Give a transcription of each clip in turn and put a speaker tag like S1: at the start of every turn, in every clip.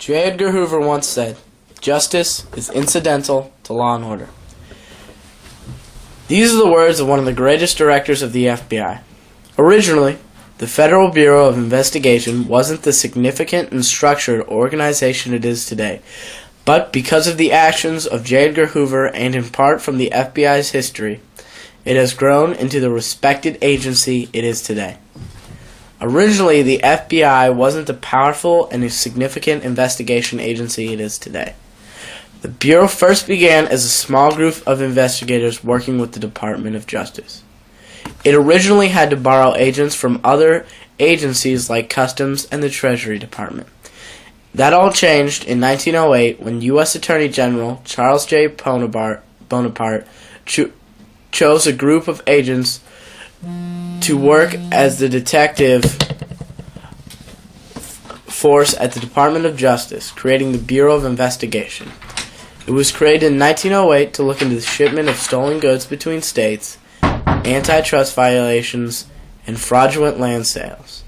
S1: J. Edgar Hoover once said, "Justice is incidental to law and order." These are the words of one of the greatest directors of the FBI. Originally, the Federal Bureau of Investigation wasn't the significant and structured organization it is today, but because of the actions of J. Edgar Hoover and in part from the FBI's history, it has grown into the respected agency it is today. Originally, the FBI wasn't the powerful and significant investigation agency it is today. The Bureau first began as a small group of investigators working with the Department of Justice. It originally had to borrow agents from other agencies like Customs and the Treasury Department. That all changed in 1908 when U.S. Attorney General Charles J. Bonaparte chose a group of agents to work as the detective force at the Department of Justice, creating the Bureau of Investigation. It was created in 1908 to look into the shipment of stolen goods between states, antitrust violations, and fraudulent land sales.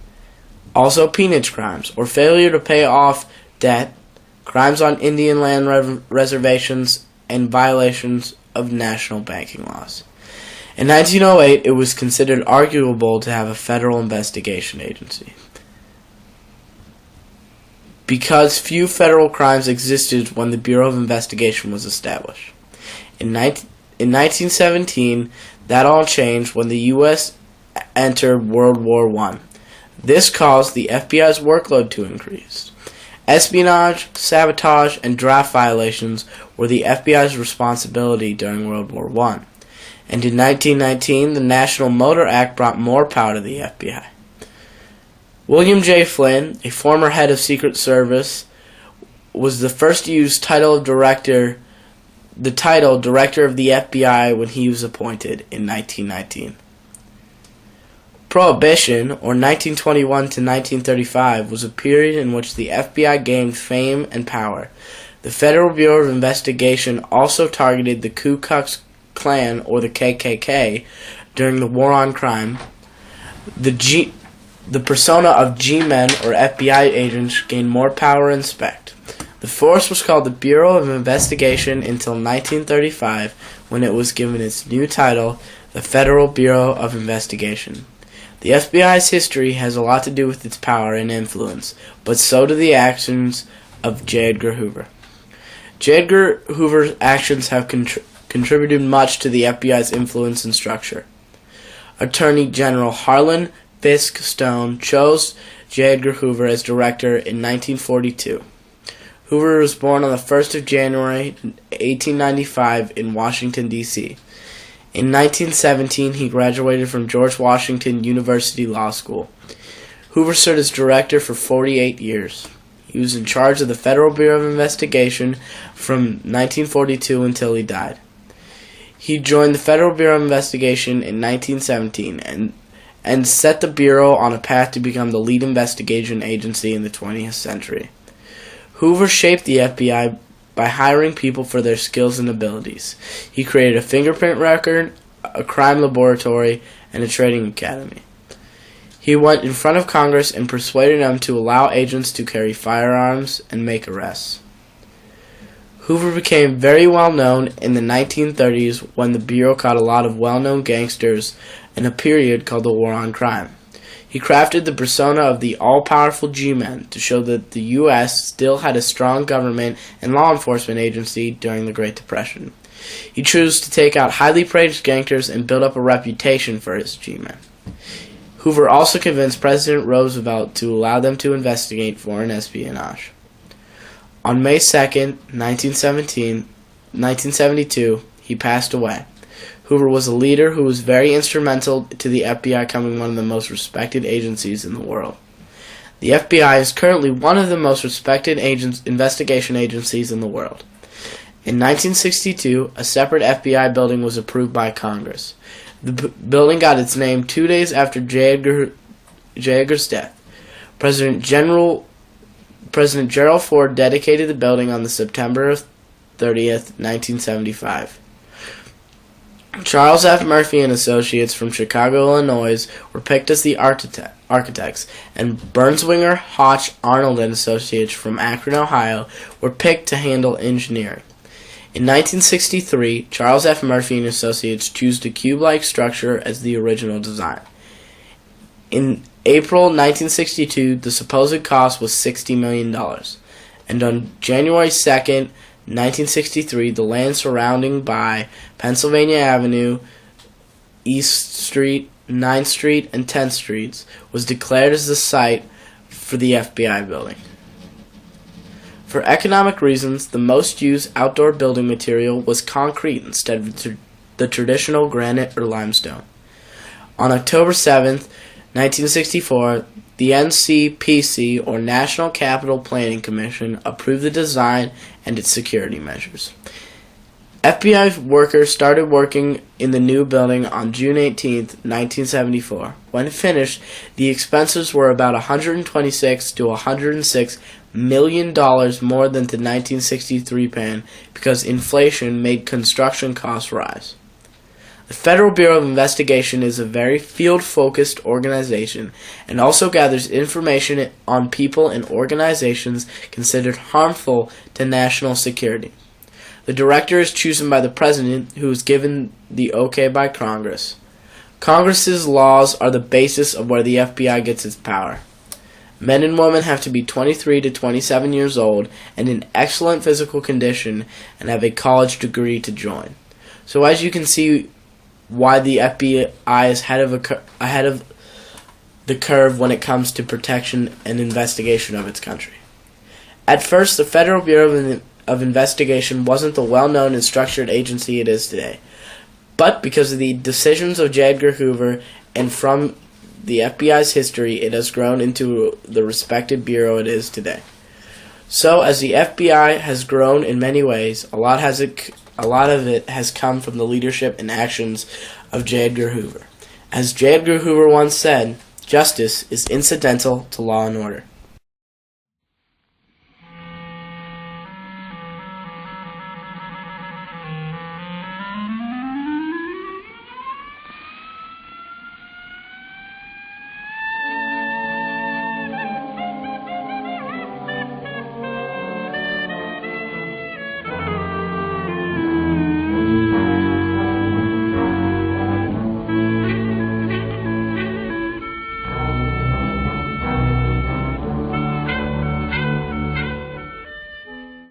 S1: Also peonage crimes, or failure to pay off debt, crimes on Indian land reservations, and violations of national banking laws. In 1908, it was considered arguable to have a federal investigation agency, because few federal crimes existed when the Bureau of Investigation was established. In 1917, that all changed when the U.S. entered World War I. This caused the FBI's workload to increase. Espionage, sabotage, and draft violations were the FBI's responsibility during World War I. And in 1919, the National Motor Act brought more power to the FBI. William J. Flynn, a former head of Secret Service, was the first to use the title Director of the FBI when he was appointed in 1919. Prohibition, or 1921 to 1935, was a period in which the FBI gained fame and power. The Federal Bureau of Investigation also targeted the Ku Klux Klan, or the KKK, during the War on Crime. The persona of G-men, or FBI agents, gained more power and respect. The force was called the Bureau of Investigation until 1935, when it was given its new title, the Federal Bureau of Investigation. The FBI's history has a lot to do with its power and influence, but so do the actions of J. Edgar Hoover. J. Edgar Hoover's actions have contributed much to the FBI's influence and structure. Attorney General Harlan Fiske Stone chose J. Edgar Hoover as director in 1942. Hoover was born on the 1st of January 1895 in Washington, D.C. In 1917, he graduated from George Washington University Law School. Hoover served as director for 48 years. He was in charge of the Federal Bureau of Investigation from 1942 until he died. He joined the Federal Bureau of Investigation in 1917 and set the Bureau on a path to become the lead investigation agency in the 20th century. Hoover shaped the FBI by hiring people for their skills and abilities. He created a fingerprint record, a crime laboratory, and a training academy. He went in front of Congress and persuaded them to allow agents to carry firearms and make arrests. Hoover became very well known in the 1930s when the Bureau caught a lot of well-known gangsters in a period called the War on Crime. He crafted the persona of the all-powerful G-men to show that the U.S. still had a strong government and law enforcement agency during the Great Depression. He chose to take out highly praised gangsters and build up a reputation for his G-men. Hoover also convinced President Roosevelt to allow them to investigate foreign espionage. On May 2, 1972, he passed away. Hoover was a leader who was very instrumental to the FBI becoming one of the most respected agencies in the world. The FBI is currently one of the most respected investigation agencies in the world. In 1962, a separate FBI building was approved by Congress. The building got its name 2 days after J. Edgar's death. President Gerald Ford dedicated the building on September 30th, 1975. Charles F. Murphy and Associates from Chicago, Illinois were picked as the architects, and Bernswinger, Hotch, Arnold and Associates from Akron, Ohio were picked to handle engineering. In 1963, Charles F. Murphy and Associates chose the cube-like structure as the original design. In April 1962, the supposed cost was $60 million, and on January 2nd, 1963, the land surrounding by Pennsylvania Avenue, East Street, 9th Street, and 10th Streets was declared as the site for the FBI building. For economic reasons, the most used outdoor building material was concrete instead of the traditional granite or limestone. On October 7th, 1964, the NCPC, or National Capital Planning Commission, approved the design and its security measures. FBI workers started working in the new building on June 18, 1974. When finished, the expenses were about $126 to $106 million more than the 1963 plan because inflation made construction costs rise. The Federal Bureau of Investigation is a very field-focused organization and also gathers information on people and organizations considered harmful to national security. The director is chosen by the President, who is given the okay by Congress. Congress's laws are the basis of where the FBI gets its power. Men and women have to be 23 to 27 years old and in excellent physical condition and have a college degree to join. So as you can see, why the FBI is ahead of the curve when it comes to protection and investigation of its country. At first, the Federal Bureau of Investigation wasn't the well-known and structured agency it is today. But because of the decisions of J. Edgar Hoover and from the FBI's history, it has grown into the respected bureau it is today. So, as the FBI has grown in many ways, a lot of it has come from the leadership and actions of J. Edgar Hoover. As J. Edgar Hoover once said, justice is incidental to law and order.